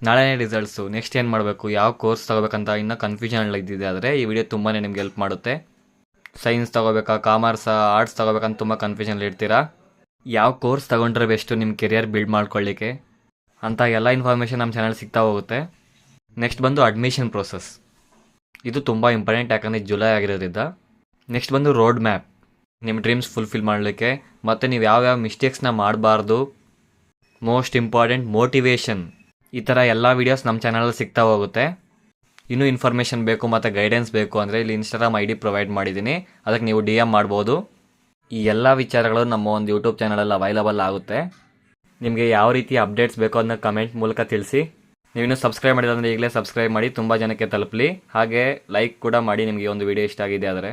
ನಾಳೆನೇ results, next ಏನು ಮಾಡಬೇಕು, ಯಾವ ಕೋರ್ಸ್ ತೊಗೋಬೇಕಂತ ಇನ್ನೂ ಕನ್ಫ್ಯೂಷನ್ ಇದ್ದಿದೆ ಆದರೆ ಈ ವಿಡಿಯೋ ತುಂಬಾ ನಿಮ್ಗೆ ಹೆಲ್ಪ್ ಮಾಡುತ್ತೆ. ಸೈನ್ಸ್ ತೊಗೋಬೇಕಾ, ಕಾಮರ್ಸಾ, ಆರ್ಟ್ಸ್ ತೊಗೋಬೇಕಂತ ತುಂಬ ಕನ್ಫ್ಯೂಷನಲ್ಲಿ ಇರ್ತೀರಾ. ಯಾವ ಕೋರ್ಸ್ ತೊಗೊಂಡ್ರೆ ಬೆಸ್ಟು ನಿಮ್ಮ ಕೆರಿಯರ್ ಬಿಲ್ಡ್ ಮಾಡ್ಕೊಳ್ಳಿಕ್ಕೆ ಅಂತ ಎಲ್ಲ ಇನ್ಫಾರ್ಮೇಷನ್ ನಮ್ಮ ಚಾನಲ್ ಸಿಗ್ತಾ ಹೋಗುತ್ತೆ. ನೆಕ್ಸ್ಟ್ ಬಂದು ಅಡ್ಮಿಷನ್ ಪ್ರೋಸೆಸ್, ಇದು ತುಂಬ ಇಂಪಾರ್ಟೆಂಟ್, ಯಾಕಂದರೆ ಜುಲೈ ಆಗಿರೋದ್ರಿಂದ. ನೆಕ್ಸ್ಟ್ ಬಂದು ರೋಡ್ ಮ್ಯಾಪ್, ನಿಮ್ಮ ಡ್ರೀಮ್ಸ್ ಫುಲ್ಫಿಲ್ ಮಾಡಲಿಕ್ಕೆ, ಮತ್ತು ನೀವು ಯಾವ್ಯಾವ ಮಿಸ್ಟೇಕ್ಸ್ನ ಮಾಡಬಾರ್ದು. Most important motivation. ಈ ಥರ ಎಲ್ಲ ವೀಡಿಯೋಸ್ ನಮ್ಮ ಚಾನಲಲ್ಲಿ ಸಿಗ್ತಾ ಹೋಗುತ್ತೆ. ಇನ್ನೂ ಇನ್ಫಾರ್ಮೇಷನ್ ಬೇಕು ಮತ್ತು ಗೈಡೆನ್ಸ್ ಬೇಕು ಅಂದರೆ ಇಲ್ಲಿ ಇನ್ಸ್ಟಾಗ್ರಾಮ್ ID ಪ್ರೊವೈಡ್ ಮಾಡಿದ್ದೀನಿ, ಅದಕ್ಕೆ ನೀವು DM ಮಾಡ್ಬೋದು. ಈ ಎಲ್ಲ ವಿಚಾರಗಳು ನಮ್ಮ ಒಂದು ಯೂಟ್ಯೂಬ್ ಚಾನಲಲ್ಲಿ ಅವೈಲಬಲ್ ಆಗುತ್ತೆ. ನಿಮಗೆ ಯಾವ ರೀತಿ ಅಪ್ಡೇಟ್ಸ್ ಬೇಕೋ ಅದನ್ನ ಕಮೆಂಟ್ ಮೂಲಕ ತಿಳಿಸಿ. ನೀವಿನ್ನೂ ಸಬ್ಸ್ಕ್ರೈಬ್ ಮಾಡಿಲ್ಲ ಅಂದರೆ ಈಗಲೇ ಸಬ್ಸ್ಕ್ರೈಬ್ ಮಾಡಿ, ತುಂಬ ಜನಕ್ಕೆ ತಲುಪಲಿ. ಹಾಗೆ ಲೈಕ್ ಕೂಡ ಮಾಡಿ ನಿಮಗೆ ಒಂದು ವಿಡಿಯೋ ಇಷ್ಟ ಆಗಿದೆ ಆದರೆ.